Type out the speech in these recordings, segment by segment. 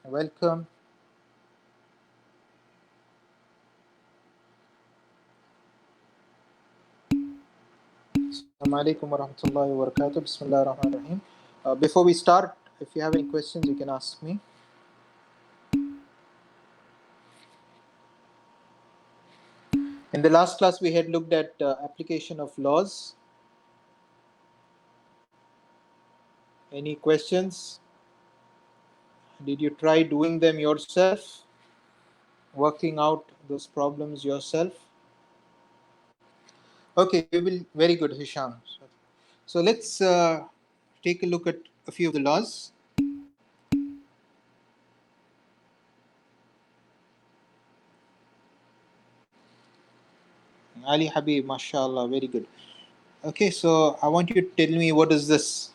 Welcome. Assalamu alaikum wa rahmatullahi wa barakatuh. Bismillah ar-Rahman ar-Rahim. Before we start, if you have any questions, you can ask me. In the last class, we had looked at application of laws. Any questions? Did you try doing them yourself? Working out those problems yourself? Okay, we will. Very good, Hisham. So let's take a look at a few of the laws. Ali Habib, mashallah, very good. Okay, so I want you to tell me what is this?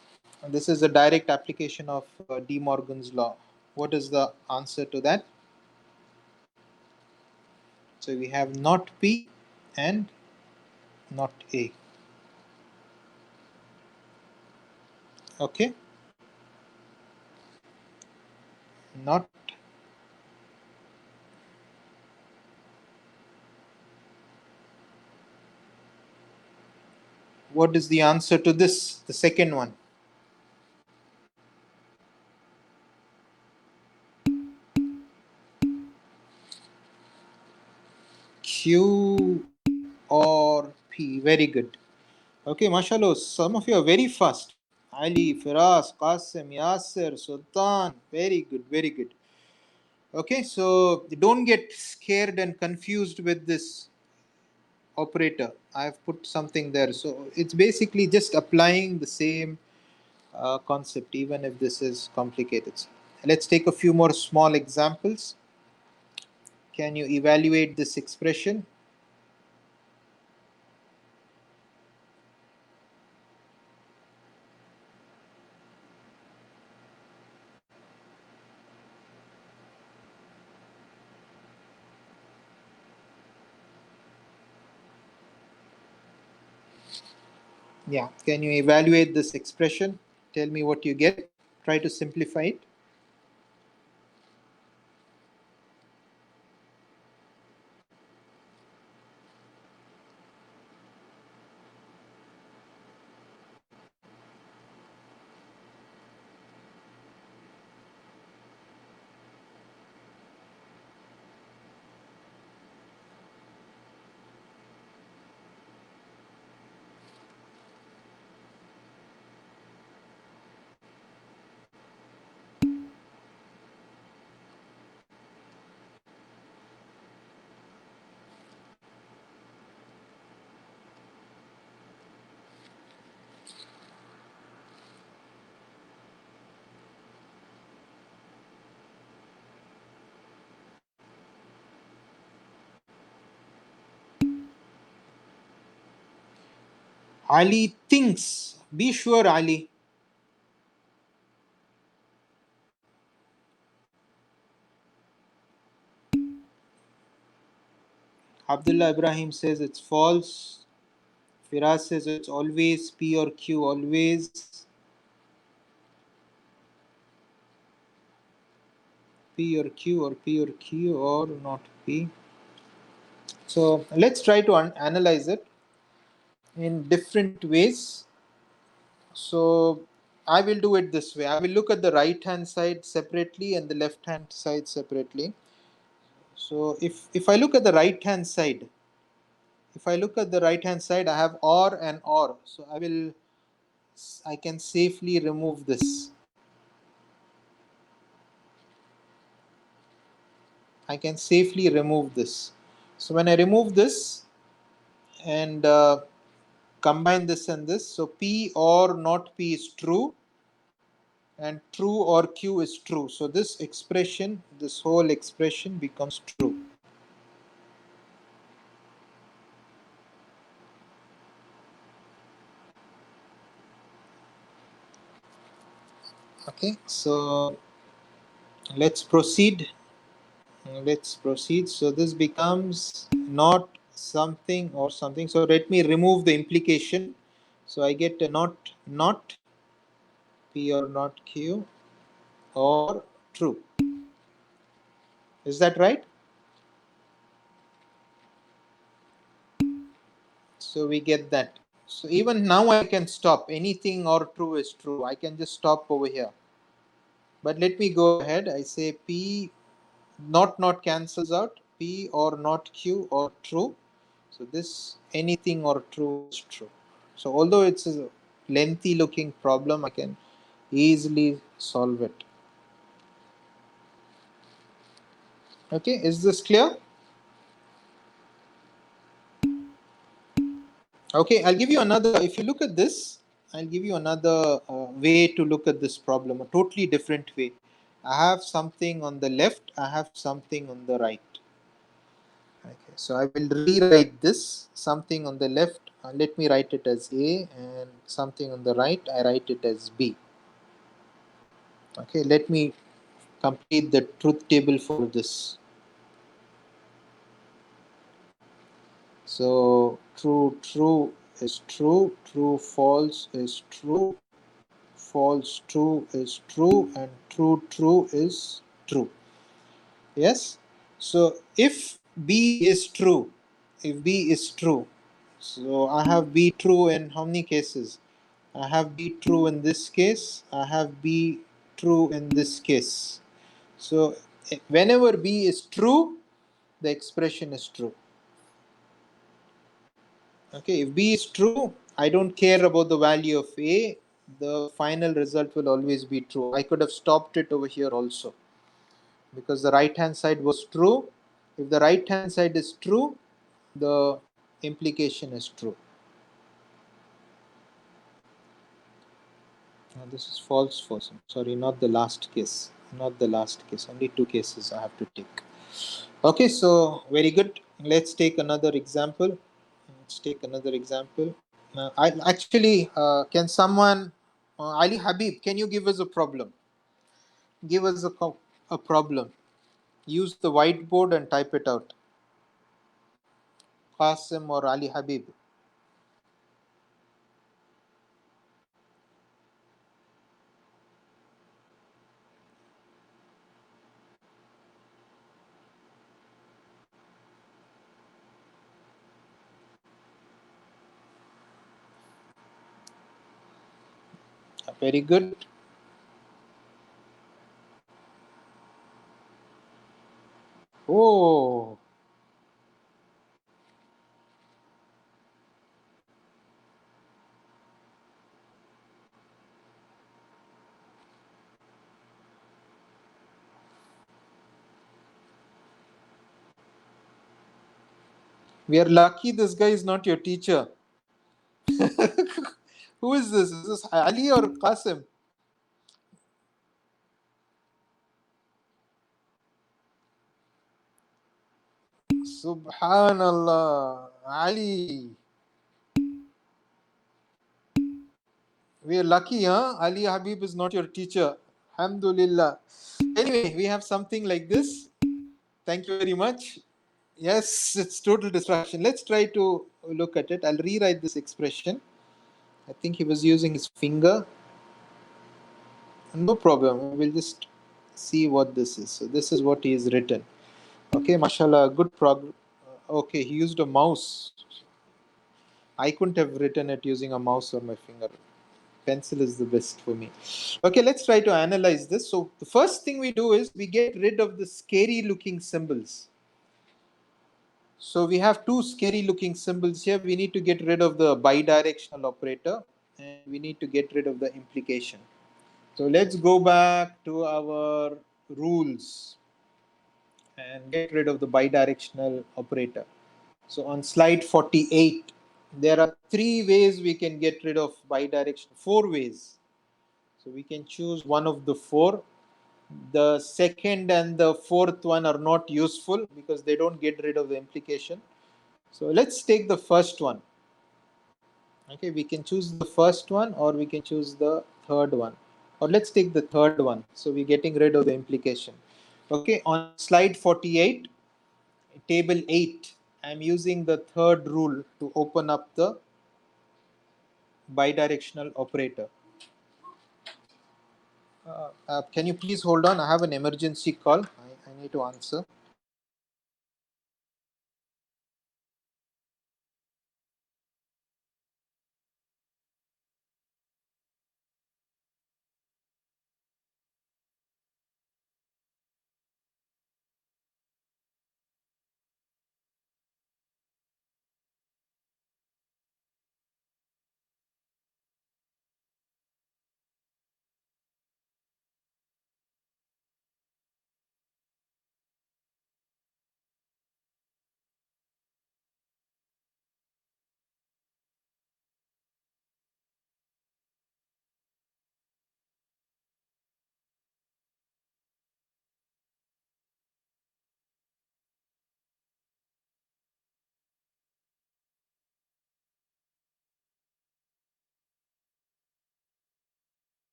This is a direct application of De Morgan's law. What is the answer to that? So we have not P and not A. Okay, not. What is the answer to this? The second one. Q or P. Very good. Okay, mashallah. Some of you are very fast. Ali, Firas, Qasim, Yasser, Sultan. Very good, very good. Okay, so don't get scared and confused with this operator. I've put something there. So it's basically just applying the same concept, even if this is complicated. Let's take a few more small examples. Can you evaluate this expression? Yeah, can you evaluate this expression? Tell me what you get. Try to simplify it. Ali thinks. Be sure, Ali. Abdullah Ibrahim says it's false. Firas says it's always P or Q, always P or Q or P or Q or not P. So let's try to analyze it in different ways. So I will do it this way. I will look at the right hand side separately and the left hand side separately. So if I look at the right hand side, I have OR and OR. So I can safely remove this. I can safely remove this. So when I remove this and combine this and this, so P or not P is true, and true or Q is true. So this expression, this whole expression becomes true. Okay, so let's proceed. So this becomes not something or something. So let me remove the implication. So I get a not P or not Q or true. Is that right? So we get that. So even now I can stop. Anything or true is true. I can just stop over here. But let me go ahead. I say P not cancels out. P or not Q or true. So this anything or true is true. So although it's a lengthy looking problem, I can easily solve it. Okay, is this clear? Okay, I'll give you another. If you look at this, I'll give you another way to look at this problem, a totally different way. I have something on the left, I have something on the right. Okay, so I will rewrite this something on the left. Let me write it as A, and something on the right, I write it as B. Okay, let me complete the truth table for this. So true is true, true false is true, false true is true, and true is true. Yes. So if B is true, if B is true, so I have B true in how many cases? I have B true in this case, I have B true in this case. So whenever B is true, the expression is true. Okay, if B is true, I don't care about the value of A, the final result will always be true. I could have stopped it over here also because the right hand side was true. If the right hand side is true, the implication is true. Now this is false, false. Sorry, not the last case. Not the last case. Only two cases I have to take. Okay, so very good. Let's take another example. Let's take another example. I actually can someone Ali Habib, can you give us a problem? Give us a problem. Use the whiteboard and type it out. Qasim or Ali Habib. Very good. Oh, we are lucky this guy is not your teacher. Who is this? Is this Ali or Qasim? Subhanallah. Ali. We are lucky, huh? Ali Habib is not your teacher. Alhamdulillah. Anyway, we have something like this. Thank you very much. Yes, it's total distraction. Let's try to look at it. I'll rewrite this expression. I think he was using his finger. No problem. We'll just see what this is. So this is what he has written. Okay, mashallah, good progress. Okay, he used a mouse. I couldn't have written it using a mouse or my finger. Pencil is the best for me. Okay, let's try to analyze this. So the first thing we do is we get rid of the scary looking symbols. So we have two scary looking symbols here. We need to get rid of the bidirectional operator and we need to get rid of the implication. So let's go back to our rules and get rid of the bidirectional operator. So on slide 48, there are three ways we can get rid of bidirectional, four ways. So we can choose one of the four. The second and the fourth one are not useful because they don't get rid of the implication. So let's take the first one. Okay, we can choose the first one or we can choose the third one. Or let's take the third one. So we're getting rid of the implication. Okay, on slide 48, table 8, I'm using the third rule to open up the bidirectional operator. Can you please hold on? I have an emergency call. I I need to answer.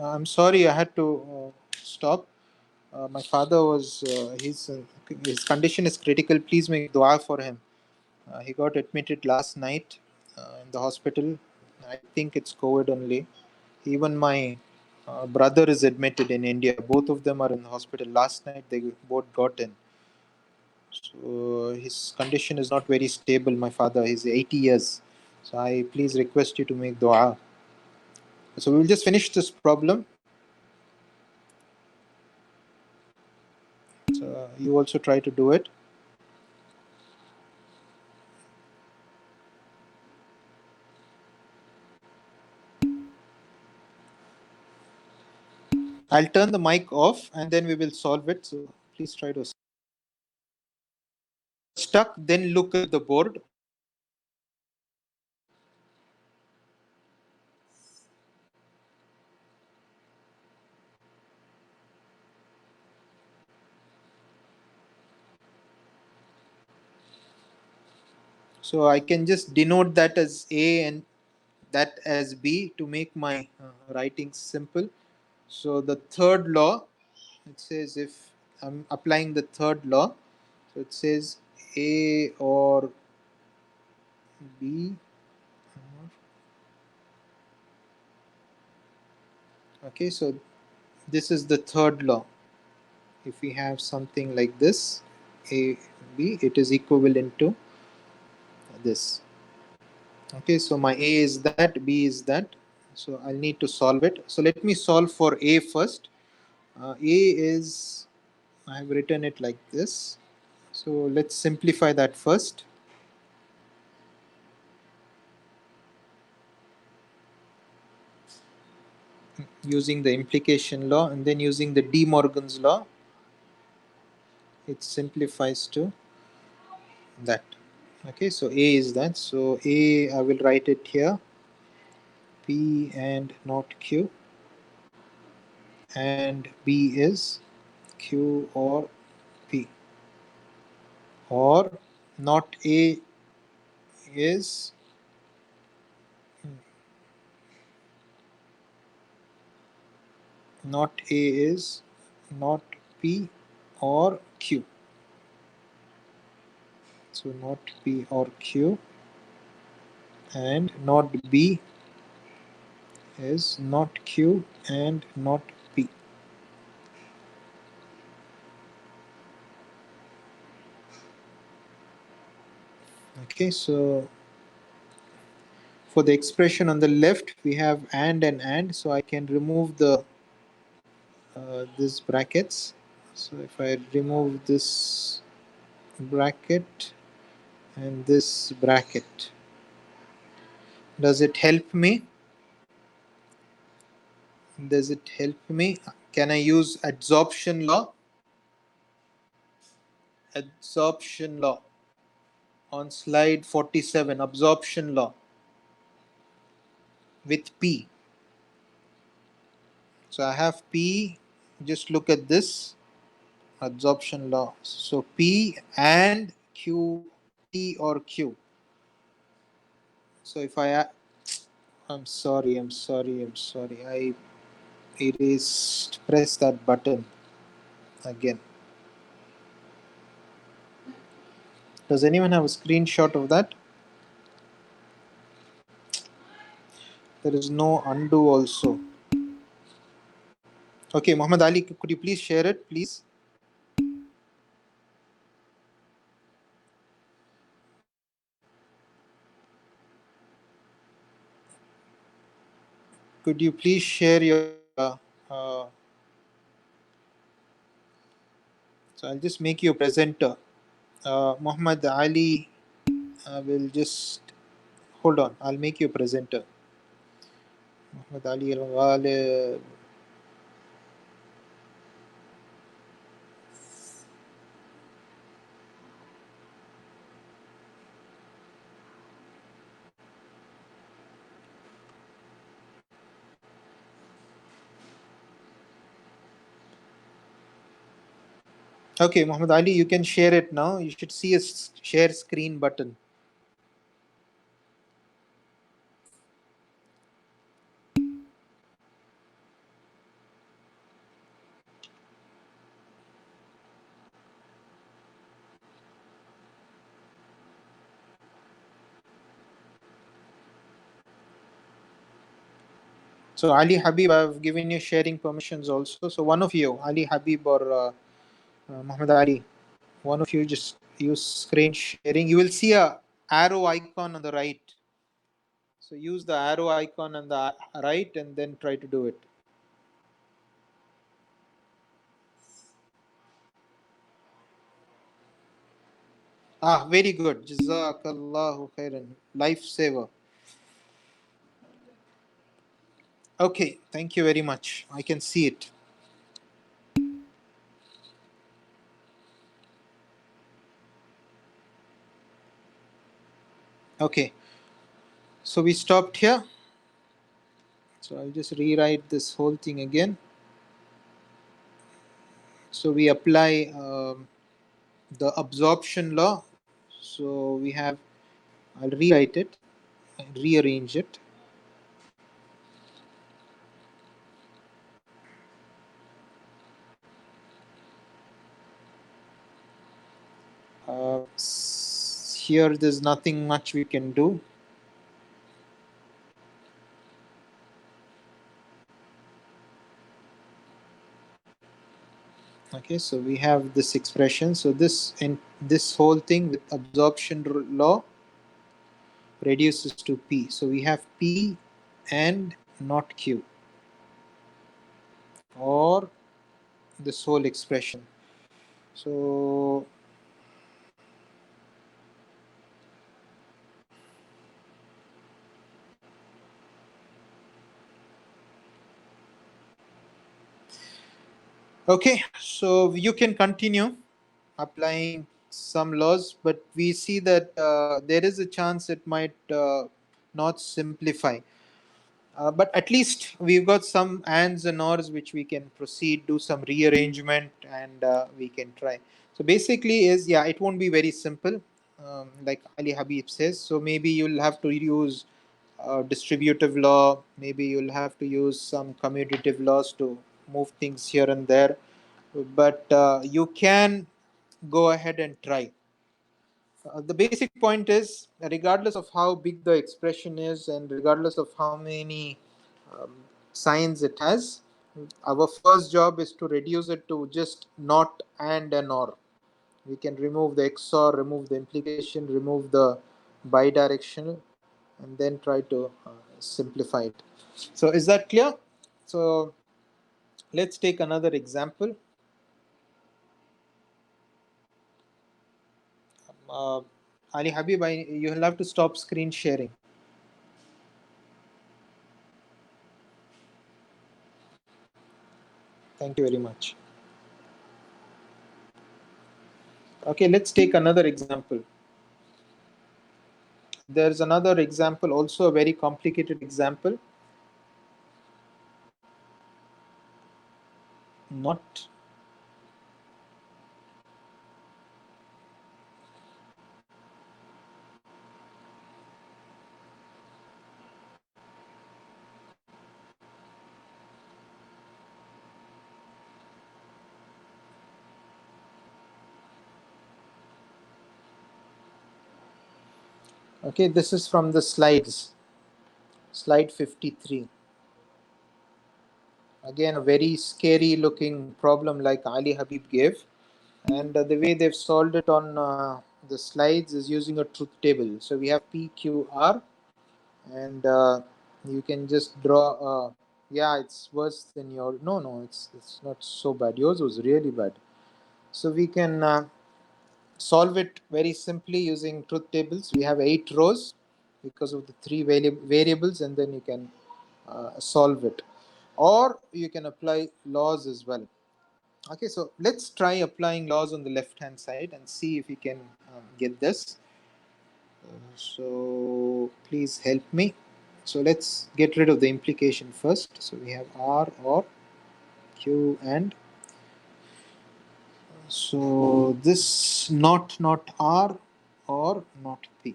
I'm sorry, I had to stop. My father was his condition is critical. Please make dua for him. He got admitted last night in the hospital. I think it's COVID only. Even my brother is admitted in India. Both of them are in the hospital. Last night they both got in. So his condition is not very stable. My father, he's 80 years. So I please request you to make dua. So we'll just finish this problem. You also try to do it. I'll turn the mic off and then we will solve it. So please try to stuck, then look at the board. So I can just denote that as A and that as B to make my writing simple. So the third law, it says if I'm applying the third law, so it says A or B. Okay, so this is the third law. If we have something like this, A, B, it is equivalent to this. Okay, so my A is that, B is that. So I'll need to solve it. So let me solve for A first. A is, I have written it like this. So let's simplify that first. Using the implication law and then using the De Morgan's law, it simplifies to that. Okay, so A is that. So A, I will write it here, P and not Q, and B is Q or P, or not A is not A is not P or Q. So not P or Q, and not B is not Q and not P. Okay, so for the expression on the left, we have and, so I can remove the this brackets. So if I remove this bracket and this bracket, does it help me? Does it help me? Can I use adsorption law? Adsorption law on slide 47, absorption law with P. So I have P, just look at this adsorption law. So P and Q, P or Q. So if I'm sorry. I erased, press that button again. Does anyone have a screenshot of that? There is no undo also. Okay, Muhammad Ali, could you please share it, please? Could you please share your uh, so I'll just make you a presenter. Muhammad Ali will just hold on. I'll make you a presenter. Muhammad Ali Al Ghalib. Okay, Muhammad Ali, you can share it now. You should see a share screen button. So Ali Habib, I've given you sharing permissions also. So one of you, Ali Habib or Muhammad Ali, one of you just use screen sharing. You will see a arrow icon on the right. So use the arrow icon on the right and then try to do it. Ah, very good. Jazakallahu khairan. Lifesaver. Okay, thank you very much. I can see it. Okay, so we stopped here. So I'll just rewrite this whole thing again. So we apply the absorption law. So we have, I'll rewrite it and rearrange it. Here, there's nothing much we can do. Okay, so we have this expression. So this and this whole thing with absorption law reduces to P. So we have P and not Q, or this whole expression. So okay, so you can continue applying some laws, but we see that there is a chance it might not simplify. But at least we've got some ands and ors which we can proceed, do some rearrangement, and we can try. So basically, is yeah, it won't be very simple, like Ali Habib says. So maybe you'll have to use distributive law. Maybe you'll have to use some commutative laws to move things here and there. But you can go ahead and try. The basic point is, regardless of how big the expression is and regardless of how many um, signs it has, our first job is to reduce it to just not and an or. We can remove the XOR, remove the implication, remove the bidirectional, and then try to simplify it. So, is that clear? So, let's take another example. Uh, Ali Habib, you'll have to stop screen sharing. Thank you very much. Okay, let's take another example. There's another example, also a very complicated example. Not okay. This is from the slides, slide 53. Again, a very scary looking problem like Ali Habib gave, and the way they've solved it on the slides is using a truth table. So we have PQR, and you can just draw. Yeah, it's worse than your. No, no, it's not so bad. Yours was really bad. So we can solve it very simply using truth tables. We have 8 rows because of the three variables, and then you can solve it. Or you can apply laws as well. Okay, so let's try applying laws on the left hand side and see if we can get this. So please help me. So let's get rid of the implication first. So we have R or Q, and so this not R or not P.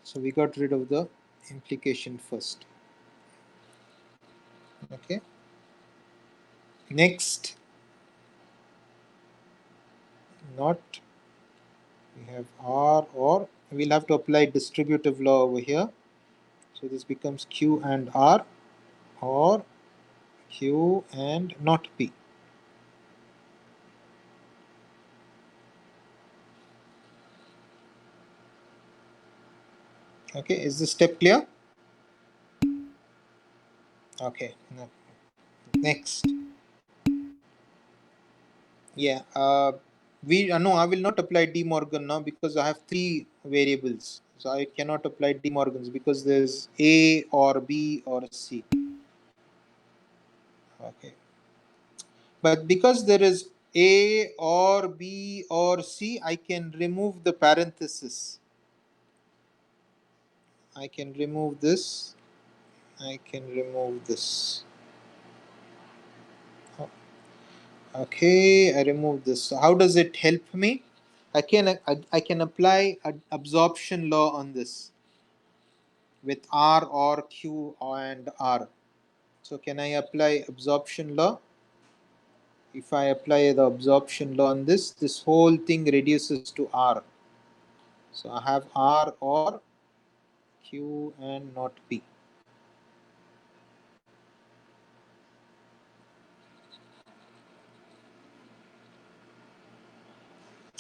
So we got rid of the implication first. Okay. Next, not, we have R, or we'll have to apply distributive law over here. So this becomes Q and R, or Q and not P. Okay, is this step clear? Okay. Next. Yeah. No, I will not apply De Morgan now because I have three variables. So I cannot apply De Morgan's because there's A or B or C. Okay. But because there is A or B or C, I can remove the parenthesis. I can remove this. I can remove this. Okay, I remove this. So how does it help me? I can apply an absorption law on this with R or Q and R. So can I apply absorption law? If I apply the absorption law on this, this whole thing reduces to R. So I have R or Q and not P.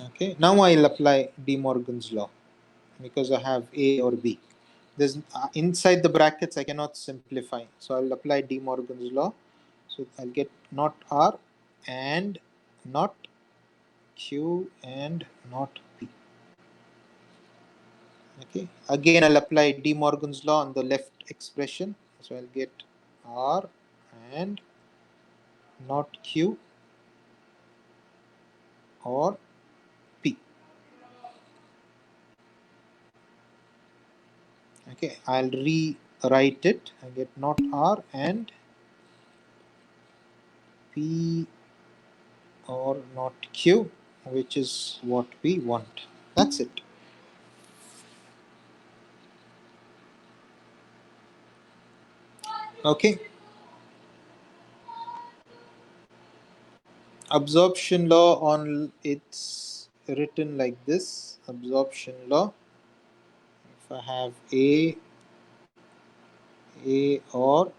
Okay, now I'll apply De Morgan's law because I have A or B. There's inside the brackets I cannot simplify, so I'll apply De Morgan's law. So I'll get not R and not Q and not P. Okay, again I'll apply De Morgan's law on the left expression. So I'll get R and not Q or P. Okay, I'll rewrite it. I get not R and P or not Q, which is what we want. That's it. Okay, absorption law on it's written like this. Absorption law. If I have A or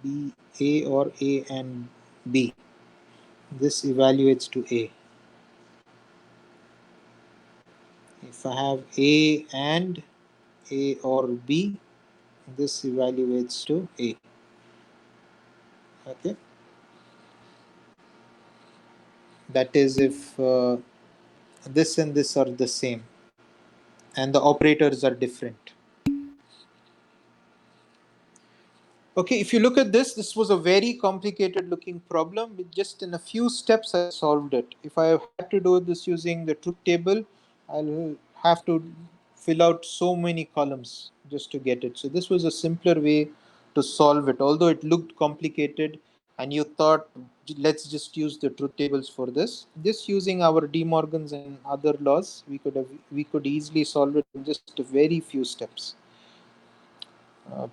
B, A or A and B, this evaluates to A. If I have A and A or B, this evaluates to A. Okay, that is if this and this are the same and the operators are different. Okay, if you look at this, this was a very complicated looking problem. With just in a few steps, I solved it. If I had to do this using the truth table, I'll have to fill out so many columns just to get it. So this was a simpler way to solve it. Although it looked complicated and you thought, let's just use the truth tables for this. Just using our De Morgan's and other laws, we could easily solve it in just a very few steps.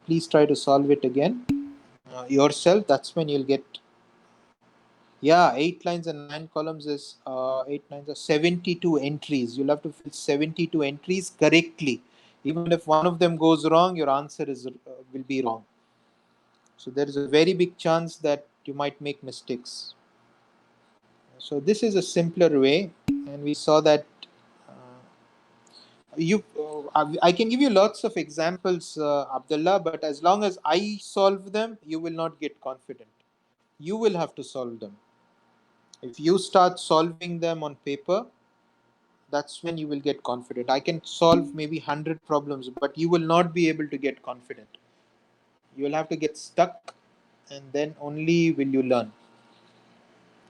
Please try to solve it again yourself. That's when you'll get, yeah, 8 lines and 9 columns is 8 lines are 72 entries. You'll have to fill 72 entries correctly. Even if one of them goes wrong, your answer is will be wrong. So there is a very big chance that you might make mistakes. So this is a simpler way, and we saw that uh, I can give you lots of examples, Abdullah, but as long as I solve them, you will not get confident. You will have to solve them. If you start solving them on paper, that's when you will get confident. I can solve maybe 100 problems, but you will not be able to get confident. You will have to get stuck, and then only will you learn.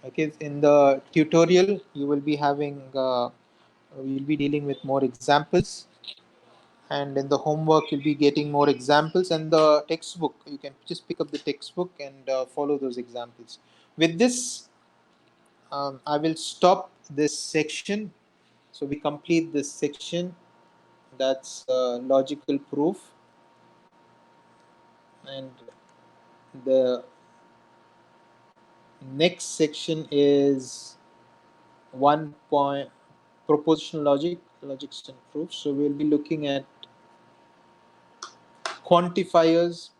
Okay, in the tutorial, you will be having, we'll be dealing with more examples, and in the homework, you'll be getting more examples, and the textbook, you can just pick up the textbook and follow those examples. With this, I will stop this section. So we complete this section. That's logical proof, and the next section is 1 point propositional logics and proofs. So we'll be looking at quantifiers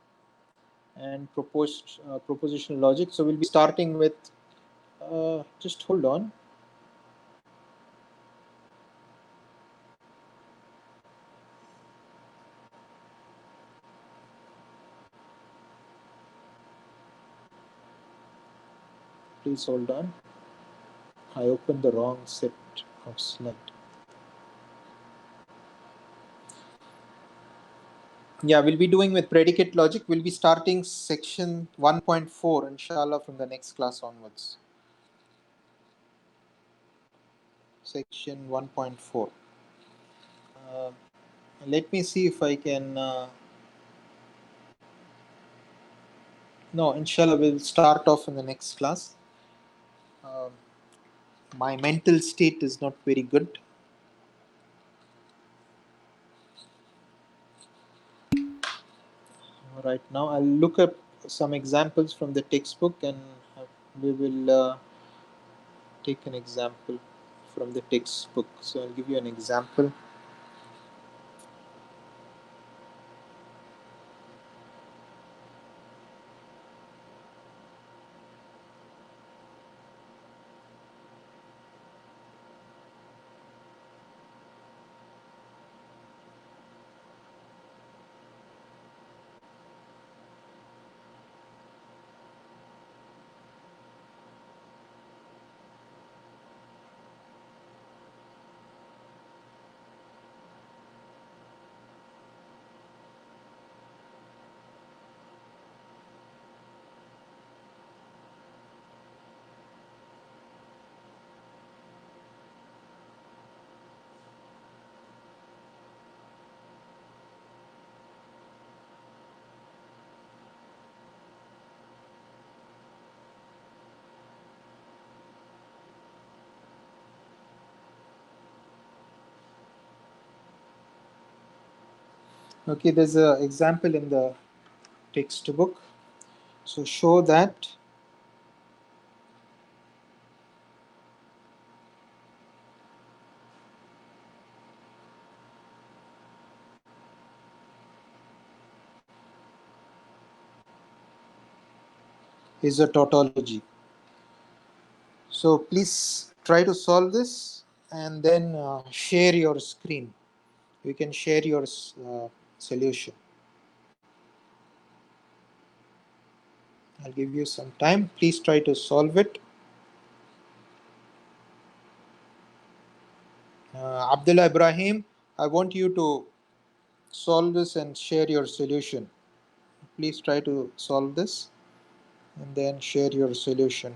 and propositional logic. So we'll be starting with just hold on. Please hold on. I opened the wrong set. of slide. Yeah, we'll be doing with predicate logic. We'll be starting section 1.4, inshallah, from the next class onwards. Section 1.4. Uh, Let me see if I can. No, inshallah, we'll start off in the next class. Um my mental state is not very good right now. I'll look up some examples from the textbook, and we will take an example from the textbook. So I'll give you an example. Okay, there's an example in the textbook. So show that is a tautology. So please try to solve this and then share your screen. You can share your solution. I'll give you some time. Please try to solve it. Abdullah Ibrahim, I want you to solve this and share your solution. Please try to solve this and then share your solution.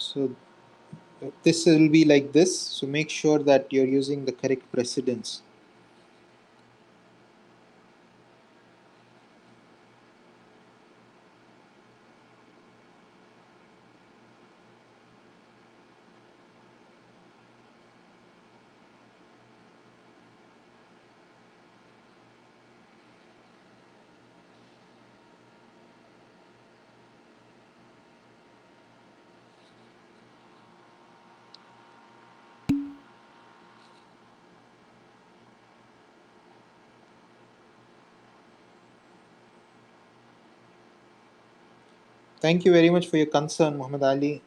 So this will be like this. So make sure that you're using the correct precedence. Thank you very much for your concern, Muhammad Ali.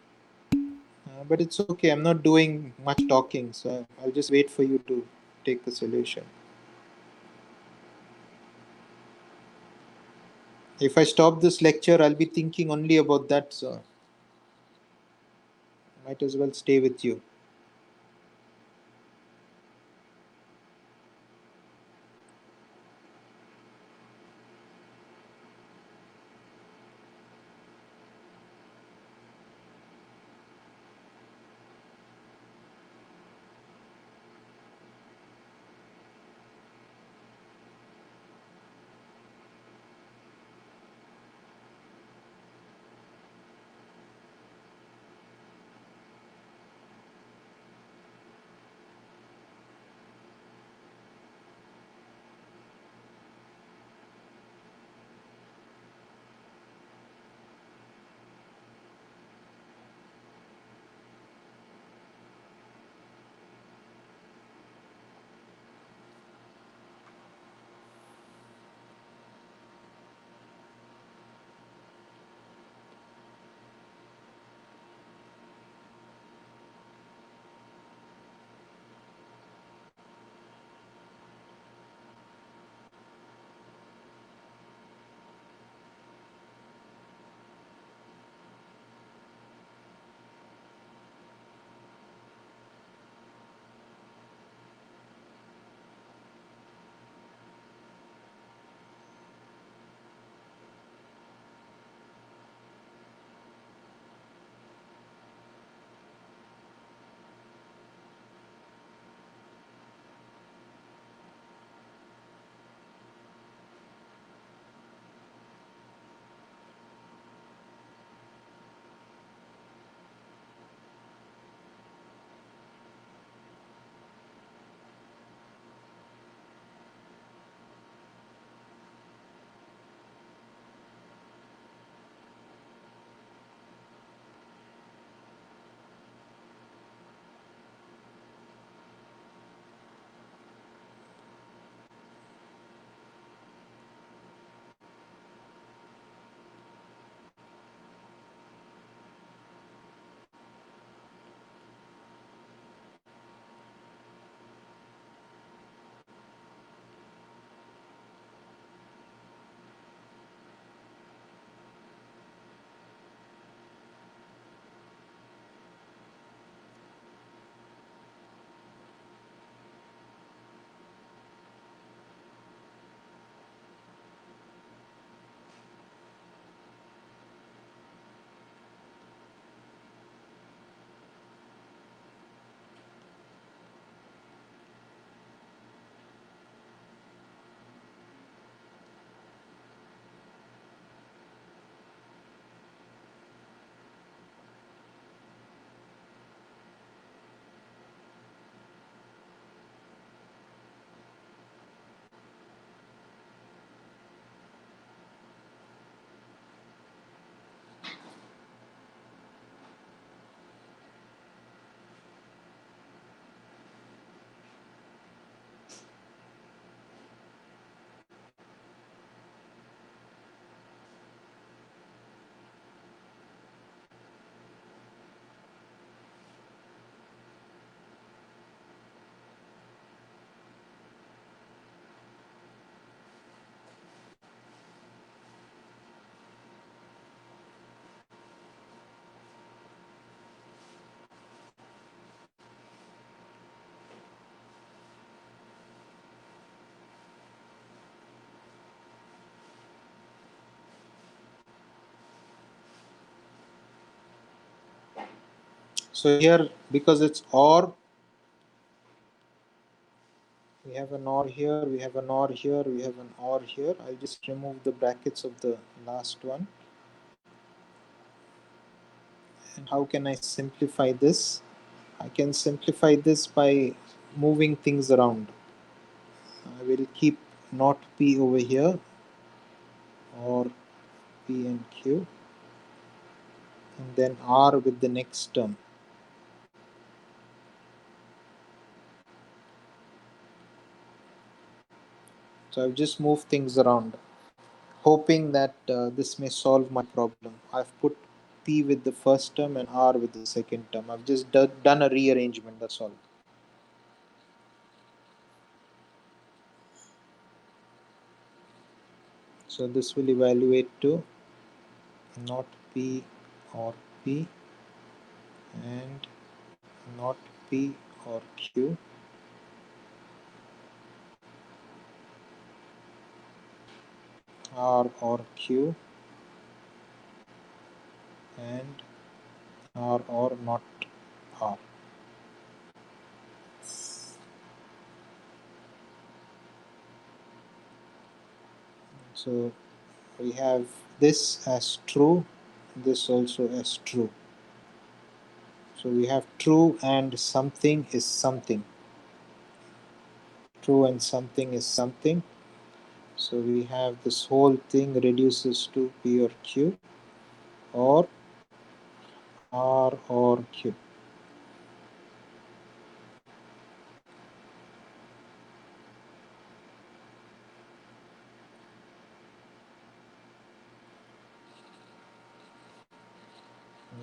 But it's okay. I'm not doing much talking, so I'll just wait for you to take the solution. If I stop this lecture, I'll be thinking only about that, so might as well stay with you. So here, because it's OR, we have an OR here, we have an OR here, we have an OR here. I'll just remove the brackets of the last one. And how can I simplify this? I can simplify this by moving things around. I will keep not P over here, or P and Q, and then R with the next term. So I've just moved things around, hoping that this may solve my problem. I've put P with the first term and R with the second term. I've just done a rearrangement, that's all. So this will evaluate to not P or P, and not P or Q, R or Q, and R or not R. So we have this as true, this also as true. So we have true and something is something. True and something is something. So we have this whole thing reduces to P or Q, or R or Q.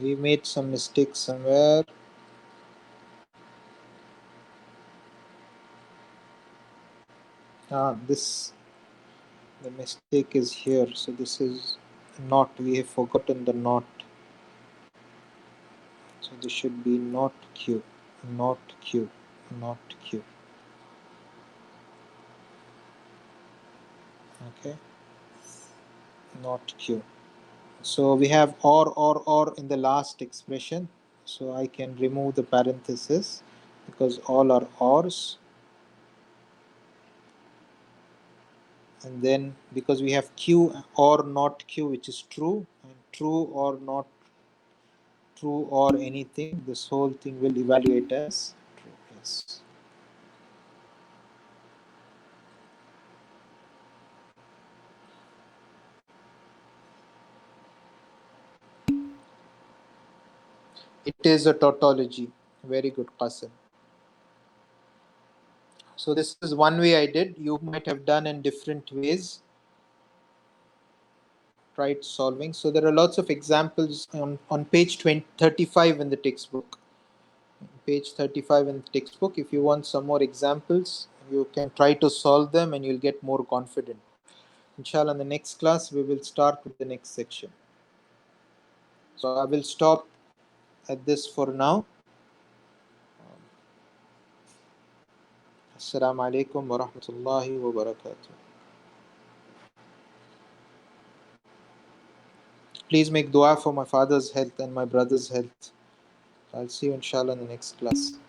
We made some mistakes somewhere. This, the mistake is here. So this is not, we have forgotten the not. So this should be not Q, not Q, not Q. Okay, not Q. So we have or in the last expression. So I can remove the parenthesis because all are ors. And then because we have Q or not Q, which is true, and true or not true or anything, this whole thing will evaluate as true. Yes. It is a tautology. Very good, Qasim. So this is one way I did. You might have done in different ways. Tried solving. So there are lots of examples on page 35 in the textbook. Page 35 in the textbook. If you want some more examples, you can try to solve them and you'll get more confident. Inshallah, in the next class, we will start with the next section. So I will stop at this for now. Assalamu alaikum wa rahmatullahi wa barakatuh. Please make dua for my father's health and my brother's health. I'll see you inshallah in the next class.